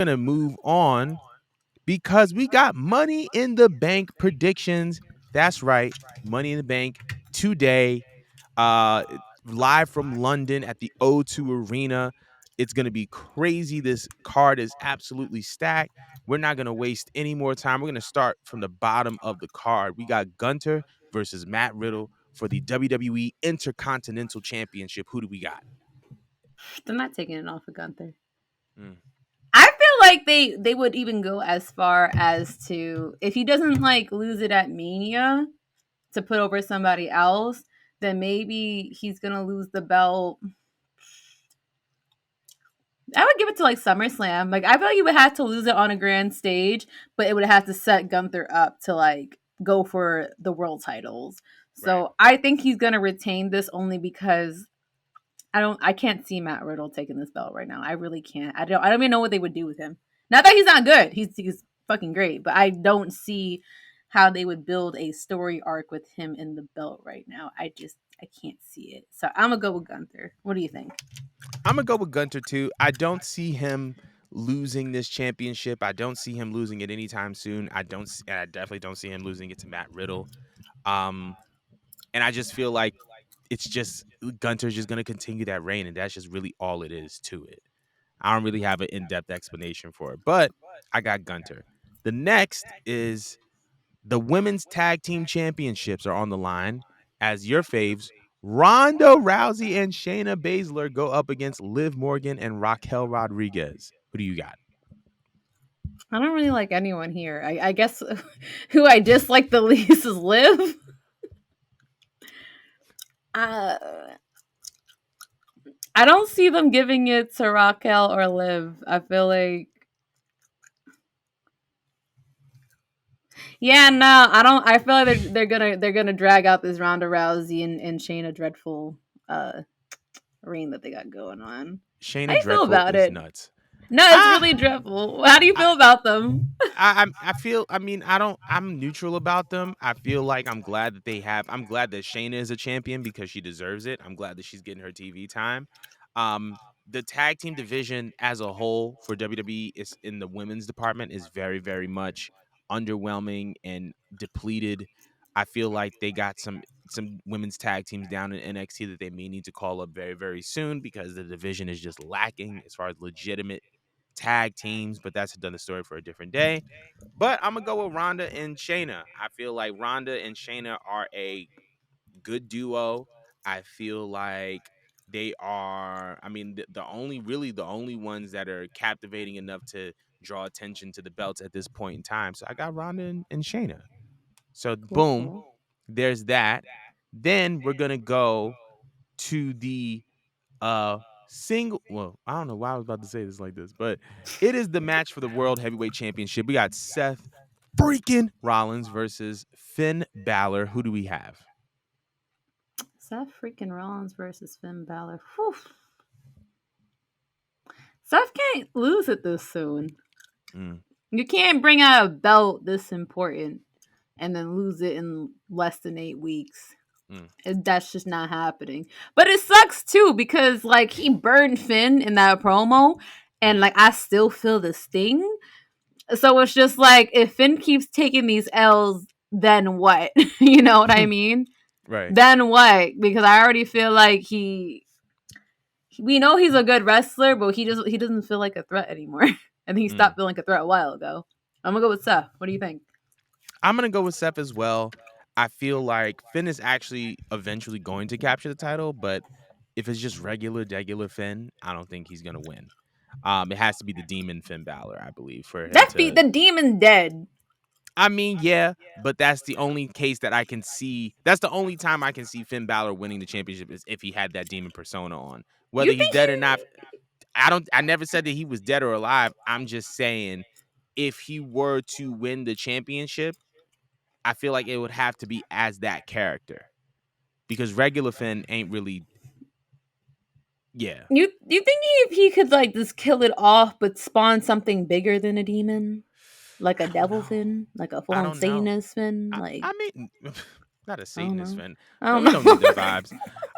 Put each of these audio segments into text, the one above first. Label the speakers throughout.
Speaker 1: Gonna move on because we got Money in the Bank predictions. That's right, Money in the Bank today, uh, live from London at the O2 Arena. It's gonna be crazy. This card is absolutely stacked. We're not gonna waste any more time. We're gonna start from the bottom of the card. We got Gunter versus Matt Riddle for the WWE Intercontinental Championship. Who do we got?
Speaker 2: They're not taking it off of Gunther.
Speaker 1: Mm.
Speaker 2: I feel like they would even go as far as to, if he doesn't like lose it at Mania to put over somebody else, then maybe he's gonna lose the belt. I would give it to like SummerSlam. Like I feel like he would have to lose it on a grand stage, but it would have to set Gunther up to like go for the world titles.
Speaker 1: Right.
Speaker 2: So I think he's gonna retain this only because I can't see Matt Riddle taking this belt right now. I really can't. I don't even know what they would do with him. Not that he's not good. He's fucking great, but I don't see how they would build a story arc with him in the belt right now. I can't see it. So I'm gonna go with Gunther. What do you think?
Speaker 1: I'm gonna go with Gunter too. I don't see him losing this championship. I don't see him losing it anytime soon. I definitely don't see him losing it to Matt Riddle. Um, and I just feel like it's just Gunter's just gonna continue that reign, and that's just really all it is to it. I don't really have an in-depth explanation for it, but I got Gunter. The next is the women's tag team championships are on the line as your faves Ronda Rousey and Shayna Baszler go up against Liv Morgan and Raquel Rodriguez. Who do you got?
Speaker 2: I don't really like anyone here. I guess who I dislike the least is Liv. Uh, I don't see them giving it to Raquel or Liv. I feel like, yeah, no, I don't. I feel like they're gonna drag out this Ronda Rousey and Shayna Dreadful reign that they got going on. How
Speaker 1: Shayna
Speaker 2: do you feel
Speaker 1: Dreadful
Speaker 2: about
Speaker 1: is
Speaker 2: it?
Speaker 1: nuts.
Speaker 2: No, it's
Speaker 1: Ah,
Speaker 2: really dreadful. How do you
Speaker 1: I,
Speaker 2: feel about them?
Speaker 1: I feel. I mean, I don't. I'm neutral about them. I feel like I'm glad that they have. I'm glad that Shayna is a champion because she deserves it. I'm glad that she's getting her TV time. The tag team division as a whole for WWE is in the women's department is very, very much underwhelming and depleted. I feel like they got some women's tag teams down in NXT that they may need to call up very, very soon because the division is just lacking as far as legitimate tag teams. But that's another story for a different day. But I'm gonna go with Ronda and Shayna. I feel like Ronda and Shayna are a good duo. I feel like they are. I mean, the only ones that are captivating enough to draw attention to the belts at this point in time. So I got Ronda and Shayna. So
Speaker 2: Cool,
Speaker 1: boom,
Speaker 2: cool.
Speaker 1: there's that. Then we're gonna go to the single. Well, I don't know why I was about to say this like this, but it is the match for the World Heavyweight Championship. We got Seth freaking Rollins versus Finn Balor. Who do we have?
Speaker 2: Seth freaking Rollins versus Finn Balor. Whew. Seth can't lose it this soon.
Speaker 1: Mm,
Speaker 2: You can't bring out a belt this important and then lose it in less than 8 weeks.
Speaker 1: mm,
Speaker 2: That's just not happening. But it sucks too because like he burned Finn in that promo, and
Speaker 1: mm,
Speaker 2: like I still feel the sting. So it's just like if Finn keeps taking these L's, then what? You know what I mean?
Speaker 1: right.
Speaker 2: Then what? Because I already feel like we know he's a good wrestler, but he doesn't feel like a threat anymore. I think he
Speaker 1: Mm.
Speaker 2: stopped feeling like a threat a while ago. I'm gonna go with Seth. What do you think?
Speaker 1: I'm gonna go with Seth as well. I feel like Finn is actually eventually going to capture the title, but if it's just regular Finn, I don't think he's gonna win. It has to be the Demon Finn Balor, I believe, for him
Speaker 2: That beat
Speaker 1: to.
Speaker 2: the demon dead.
Speaker 1: I mean, yeah, but that's the only case that I can see. That's the only time I can see Finn Balor winning the championship is if he had that demon persona on.
Speaker 2: You
Speaker 1: Whether he's
Speaker 2: think
Speaker 1: dead or not,
Speaker 2: he?
Speaker 1: I don't. I never said that he was dead or alive. I'm just saying, if he were to win the championship, I feel like it would have to be as that character because regular Finn ain't really. Yeah,
Speaker 2: You think he could like just kill it off, but spawn something bigger than a demon, like a
Speaker 1: I don't
Speaker 2: devil
Speaker 1: know.
Speaker 2: fin, like a
Speaker 1: I
Speaker 2: full-on
Speaker 1: don't know.
Speaker 2: Satanist fin? Like
Speaker 1: I mean, not a
Speaker 2: I don't
Speaker 1: Satanist
Speaker 2: know.
Speaker 1: Finn.
Speaker 2: I
Speaker 1: No,
Speaker 2: don't
Speaker 1: we don't need them
Speaker 2: know.
Speaker 1: vibes.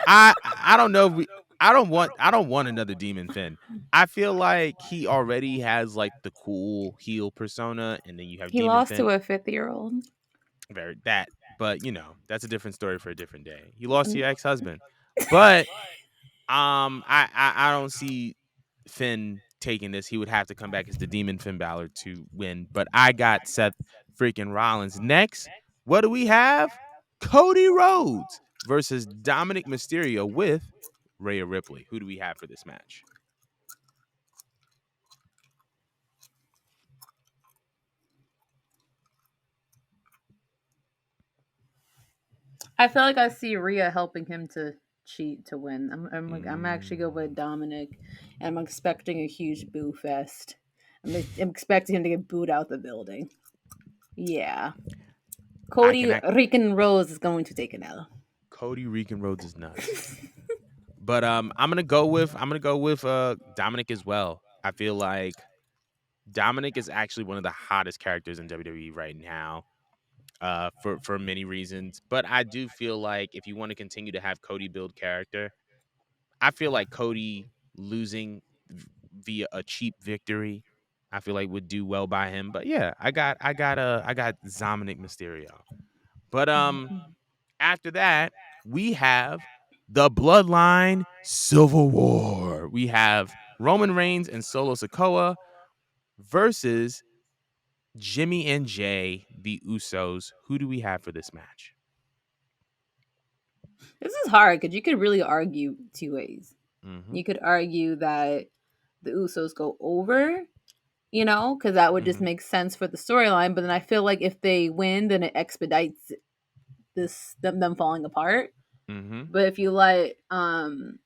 Speaker 1: I don't know if we. I don't want another Demon Finn. I feel like he already has like the cool heel persona, and then you have
Speaker 2: He
Speaker 1: Demon
Speaker 2: lost
Speaker 1: Finn.
Speaker 2: to a 50-year-old.
Speaker 1: Very that, but that's a different story for a different day. You lost to your ex husband, but I don't see Finn taking this. He would have to come back as the Demon Finn Balor to win. But I got Seth freaking Rollins next. What do we have? Cody Rhodes versus Dominic Mysterio with Rhea Ripley. Who do we have for this match?
Speaker 2: I feel like I see Rhea helping him to cheat to win. I'm actually go with
Speaker 1: Mm,
Speaker 2: Dominic, and I'm expecting a huge boo fest. I'm expecting him to get booed out the building. Yeah,
Speaker 1: I can
Speaker 2: Cody
Speaker 1: act.
Speaker 2: Rican Rose is going to take an L.
Speaker 1: Cody Regan Rhodes is nuts. But I'm gonna go with Dominic as well. I feel like Dominic is actually one of the hottest characters in WWE right now, for many reasons. But I do feel like if you want to continue to have Cody build character, I feel like Cody losing via a cheap victory, I feel like would do well by him. But yeah, I got Dominic Mysterio. But after that, we have the Bloodline Civil War. We have Roman Reigns and Solo Sikoa versus Jimmy and Jay, the Usos. Who do we have for this match?
Speaker 2: This is hard because you could really argue two ways.
Speaker 1: Mm-hmm.
Speaker 2: You could argue that the Usos go over, because that would just
Speaker 1: Mm-hmm.
Speaker 2: make sense for the storyline. But then I feel like if they win, then it expedites them falling apart.
Speaker 1: Mm-hmm.
Speaker 2: But if you let and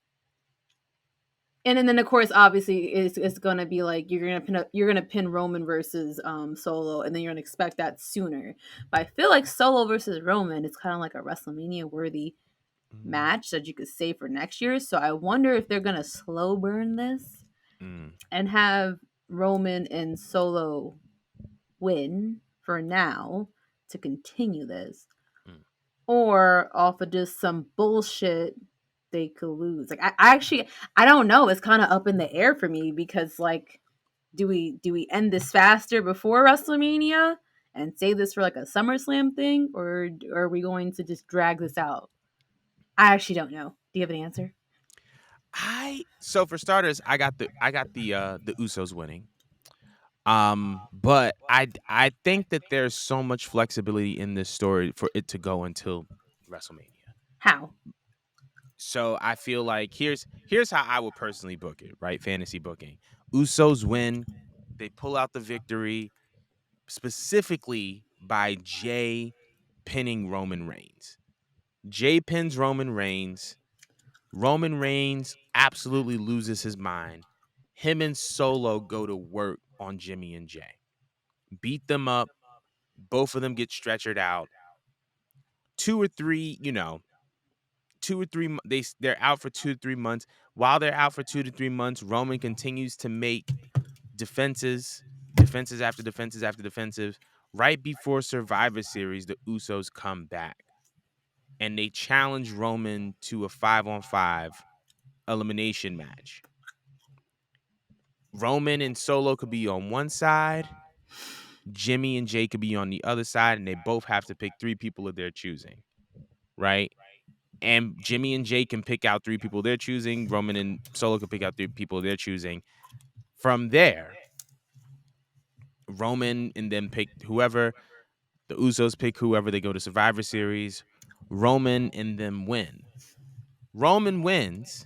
Speaker 2: then of course obviously it's gonna be like you're gonna pin Roman versus Solo, and then you're gonna expect that sooner. But I feel like Solo versus Roman is kind of like a WrestleMania worthy
Speaker 1: Mm-hmm.
Speaker 2: match that you could save for next year. So I wonder if they're gonna slow burn this
Speaker 1: Mm,
Speaker 2: and have Roman and Solo win for now to continue this,
Speaker 1: mm.
Speaker 2: or off of just some bullshit they could lose. Like I actually I don't know. It's kind of up in the air for me because like do we end this faster before WrestleMania and save this for like a SummerSlam thing, or are we going to just drag this out? I actually don't know. Do you have an answer?
Speaker 1: I so for starters, I got the Usos winning. But I think that there's so much flexibility in this story for it to go until WrestleMania.
Speaker 2: How?
Speaker 1: So I feel like here's how I would personally book it, right? Fantasy booking. Usos win, they pull out the victory specifically by Jay pinning Roman Reigns. Jay pins Roman Reigns. Roman Reigns absolutely loses his mind. Him and Solo go to work on Jimmy and Jay. Beat them up. Both of them get stretchered out. 2 or 3, 2 or 3. They're out for 2 to 3 months. While they're out for 2 to 3 months, Roman continues to make defenses after defenses after defensive. Right before Survivor Series, the Usos come back and they challenge Roman to a 5-on-5 elimination match. Roman and Solo could be on one side, Jimmy and Jay could be on the other side, and they both have to pick 3 people of their choosing, right? And Jimmy and Jay can pick out 3 people they're choosing. Roman and Solo can pick out 3 people they're choosing. From there, Roman and them pick whoever. The Usos pick whoever. They go to Survivor Series. Roman and them win. Roman wins.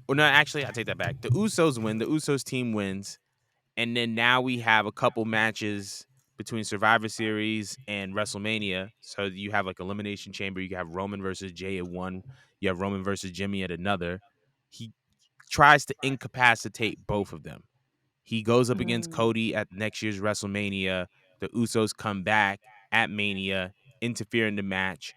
Speaker 1: Or no, actually, I take that back. The Usos win. The Usos team wins. And then now we have a couple matches between Survivor Series and WrestleMania. So you have like Elimination Chamber. You have Roman versus Jay at one. You have Roman versus Jimmy at another. He tries to incapacitate both of them. He goes up against
Speaker 2: Mm.
Speaker 1: Cody at next year's WrestleMania. The Usos come back at Mania, interfere in the match.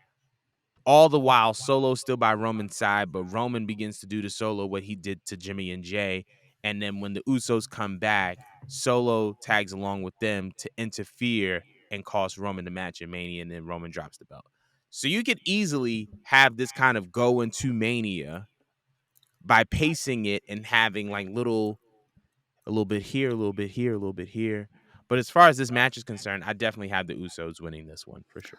Speaker 1: All the while, Solo's still by Roman's side, but Roman begins to do to Solo what he did to Jimmy and Jay. And then when the Usos come back, Solo tags along with them to interfere and cost Roman the match in Mania, and then Roman drops the belt. So you could easily have this kind of go into Mania by pacing it and having like a little bit here, a little bit here, a little bit here. But as far as this match is concerned, I definitely have the Usos winning this one for sure.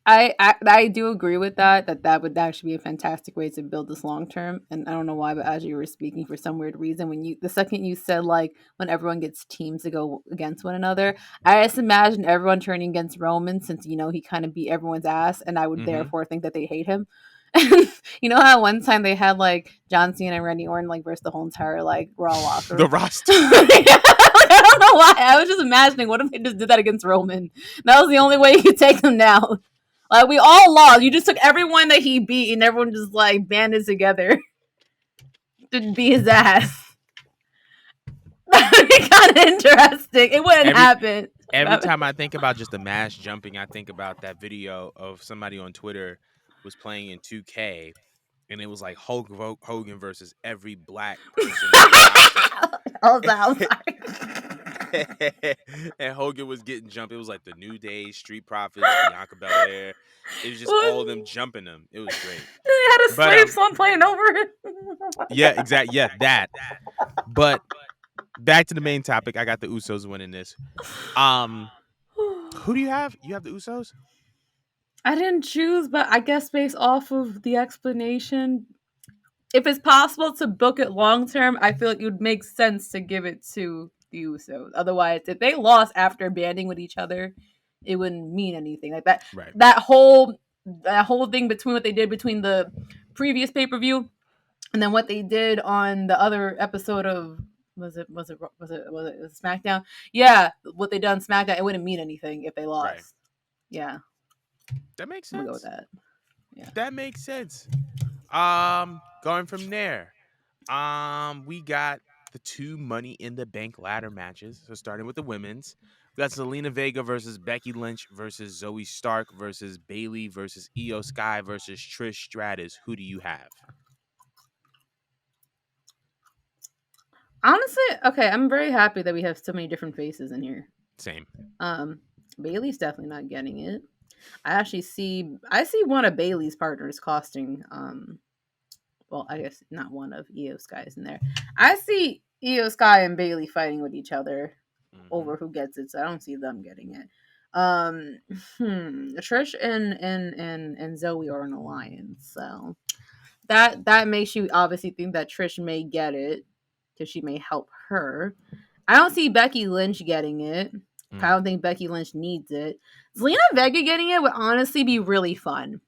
Speaker 2: I do agree with that. That would actually be a fantastic way to build this long term. And I don't know why, but as you were speaking, for some weird reason, when you the second you said like when everyone gets teams to go against one another, I just imagine everyone turning against Roman since he kind of beat everyone's ass, and I would
Speaker 1: Mhm.
Speaker 2: therefore think that they hate him. You know how one time they had like John Cena and Randy Orton like versus the whole entire like Raw locker.
Speaker 1: The roster.
Speaker 2: I don't know why. I was just imagining what if they just did that against Roman. That was the only way you could take them down. Like we all lost. You just took everyone that he beat and everyone just like banded together to beat his ass. That'd be kind of interesting. It wouldn't
Speaker 1: Every
Speaker 2: happen.
Speaker 1: every time I think about just the mass jumping, I think about that video of somebody on Twitter was playing in 2K, and it was like Hogan versus every black person on the roster.
Speaker 2: I'm sorry.
Speaker 1: And Hogan was getting jumped. It was like the New Day, Street Profits, Bianca Belair. It was just all of them jumping them. It was great.
Speaker 2: They had a
Speaker 1: But
Speaker 2: slave song playing over it.
Speaker 1: yeah, exactly. Yeah, that. But back to the main topic. I got the Usos winning this. Um, who do you have? You have the Usos?
Speaker 2: I didn't choose, but I guess based off of the explanation, if it's possible to book it long term, I feel like it would make sense to give it to the Usos. Otherwise, if they lost after banding with each other, it wouldn't mean anything. Like that
Speaker 1: Right.
Speaker 2: that whole that whole thing between what they did between the previous pay per view and then what they did on the other episode of was it SmackDown? Yeah, what they done SmackDown, it wouldn't mean anything if they
Speaker 1: Right.
Speaker 2: lost. Yeah,
Speaker 1: That makes
Speaker 2: I'm gonna go with
Speaker 1: sense.
Speaker 2: that. Yeah.
Speaker 1: That makes sense. Going from there. We got the two Money in the Bank ladder matches. So starting with the women's, we got Zelina Vega versus Becky Lynch versus Zoe Stark versus Bailey versus Io Sky versus Trish Stratus. Who do you have?
Speaker 2: Honestly, okay, I'm very happy that we have so many different faces in here.
Speaker 1: Same.
Speaker 2: Um, Bailey's definitely not getting it. I see one of Bailey's partners costing well, I guess not one of Io Sky's in there. I see Io Sky and Bailey fighting with each other
Speaker 1: Mm-hmm.
Speaker 2: over who gets it, so I don't see them getting it. Trish and Zoe are an alliance, so that makes you obviously think that Trish may get it because she may help her. I don't see Becky Lynch getting it. I
Speaker 1: Mm.
Speaker 2: don't think Becky Lynch needs it. Zelina Vega getting it would honestly be really fun.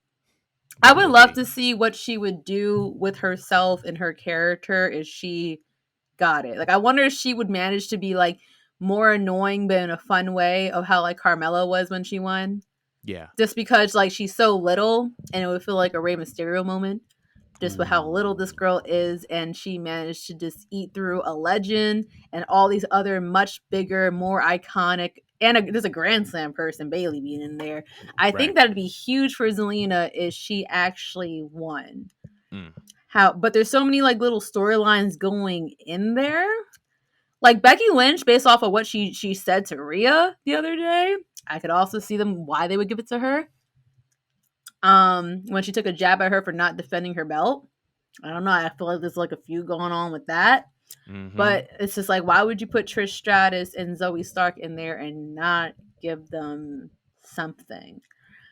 Speaker 2: I
Speaker 1: That
Speaker 2: would
Speaker 1: would
Speaker 2: love
Speaker 1: be.
Speaker 2: to see what she would do with herself and her character if she got it. Like, I wonder if she would manage to be like more annoying, but in a fun way of how like Carmella was when she won.
Speaker 1: Yeah.
Speaker 2: Just because like she's so little, and it would feel like a Rey Mysterio moment. Just with how little this
Speaker 1: Ooh.
Speaker 2: girl is, and she managed to just eat through a legend and all these other much bigger, more iconic, and there's a Grand Slam person, Bailey, being in there. I
Speaker 1: Right.
Speaker 2: think that'd be huge for Zelina if she actually won.
Speaker 1: Mm.
Speaker 2: But there's so many like little storylines going in there. Like Becky Lynch, based off of what she said to Rhea the other day, I could also see them why they would give it to her. When she took a jab at her for not defending her belt. I don't know. I feel like there's like a few going on with that.
Speaker 1: Mm-hmm.
Speaker 2: But it's just like, why would you put Trish Stratus and Zoe Stark in there and not give them something?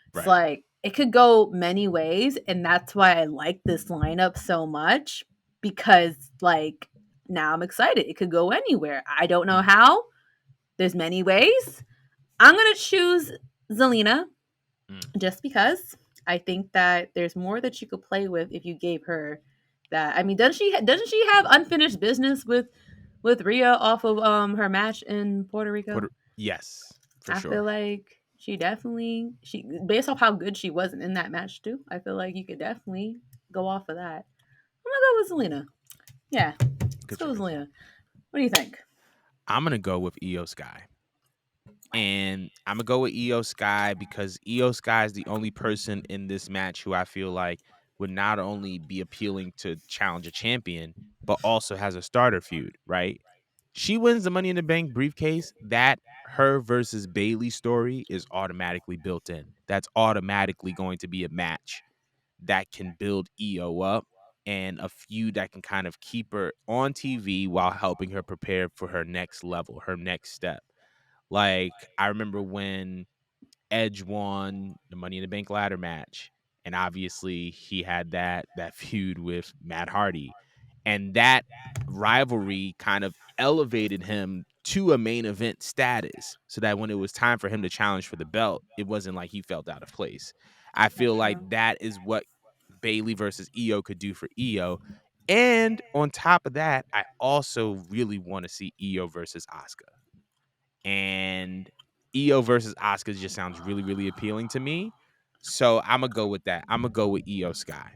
Speaker 2: It's
Speaker 1: Right.
Speaker 2: like it could go many ways, and that's why I like this lineup so much because like now I'm excited. It could go anywhere. I don't know
Speaker 1: Mm.
Speaker 2: how. There's many ways. I'm gonna choose Zelina
Speaker 1: Mm.
Speaker 2: just because I think that there's more that you could play with if you gave her that. I mean, doesn't she have unfinished business with Rhea off of her match in Puerto Rico?
Speaker 1: Yes, for
Speaker 2: I feel
Speaker 1: sure.
Speaker 2: like she based off how good she was in that match too. I feel like you could definitely go off of that. I'm gonna go with Selena. Yeah, let's
Speaker 1: Good
Speaker 2: go with
Speaker 1: choice.
Speaker 2: Selena. What do you think?
Speaker 1: I'm gonna go with Io Sky. And I'm gonna go with Io Sky because Io Sky is the only person in this match who I feel like would not only be appealing to challenge a champion, but also has a starter feud, right? She wins the Money in the Bank briefcase. That her versus Bailey story is automatically built in. That's automatically going to be a match that can build Io up. and a feud that can kind of keep her on TV while helping her prepare for her next level, her next step. Like, I remember when Edge won the Money in the Bank ladder match, and obviously he had that feud with Matt Hardy, and that rivalry kind of elevated him to a main event status, so that when it was time for him to challenge for the belt, it wasn't like he felt out of place. I feel
Speaker 2: That's
Speaker 1: like
Speaker 2: true.
Speaker 1: that is what Bailey versus Io could do for Io. And on top of that, I also really want to see Io versus Asuka. And Io versus Asuka just sounds really, really appealing to me. So I'm gonna go with that. I'm gonna go with Io Sky.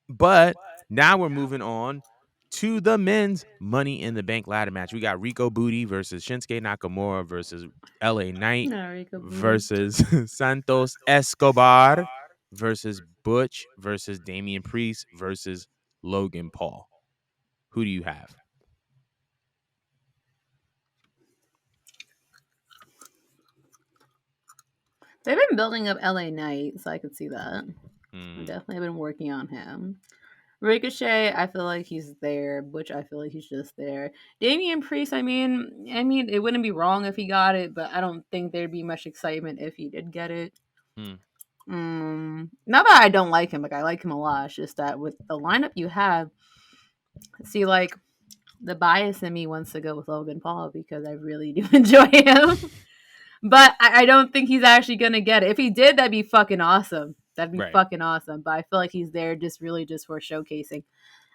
Speaker 1: But now we're moving on to the men's Money in the Bank ladder match. We got Rico Booty versus Shinsuke Nakamura versus LA Knight
Speaker 2: No, Rico Booty.
Speaker 1: versus Santos Escobar versus Butch versus Damian Priest versus Logan Paul. Who do you have?
Speaker 2: They've been building up LA Knight, so I could see that. I
Speaker 1: Hmm.
Speaker 2: definitely been working on him. Ricochet, I feel like he's there. Butch, I feel like he's just there. Damian Priest, I mean, it wouldn't be wrong if he got it, but I don't think there'd be much excitement if he did get it.
Speaker 1: Hmm.
Speaker 2: Not that I don't like him, like I like him a lot. It's just that with the lineup you have, see, like the bias in me wants to go with Logan Paul because I really do enjoy him. But I don't think he's actually gonna get it. If he did, that'd be fucking awesome. That'd be
Speaker 1: Right.
Speaker 2: fucking awesome. But I feel like he's there just really just for showcasing.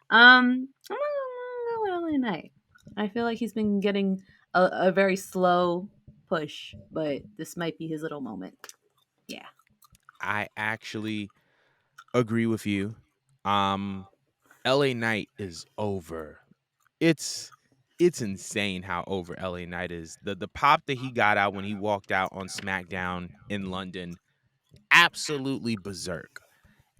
Speaker 2: I'm gonna go with LA Knight. I feel like he's been getting a very slow push, but this might be his little moment. Yeah.
Speaker 1: I actually agree with you. Um, LA Knight is over. It's it's insane how over LA Knight is. The pop that he got out when he walked out on SmackDown in London, absolutely berserk.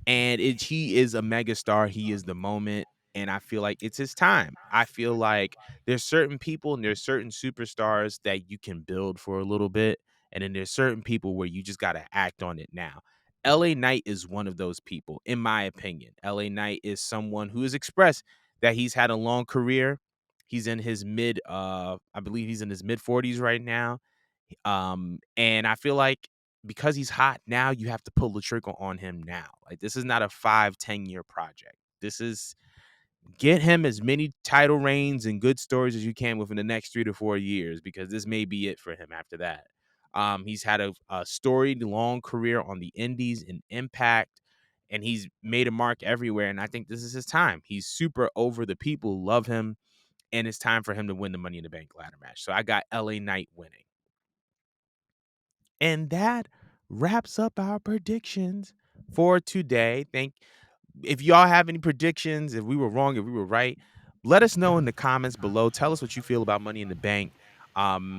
Speaker 1: And he is a megastar. He is the moment, and I feel like it's his time. I feel like there's certain people and there's certain superstars that you can build for a little bit, and then there's certain people where you just got to act on it now. LA Knight is one of those people, in my opinion. LA Knight is someone who has expressed that he's had a long career. He's in his I believe he's in his mid 40s right now. And I feel like because he's hot now, you have to pull the trigger on him now. Like, this is not a 5, 10 year project. This is get him as many title reigns and good stories as you can within the next 3 to 4 years, because this may be it for him after that. He's had a storied long career on the indies and Impact, and he's made a mark everywhere. And I think this is his time. He's super over. The people love him, and it's time for him to win the Money in the Bank ladder match. So I got LA Knight winning. And that wraps up our predictions for today. If y'all have any predictions, if we were wrong, if we were right, let us know in the comments below. Tell us what you feel about Money in the Bank.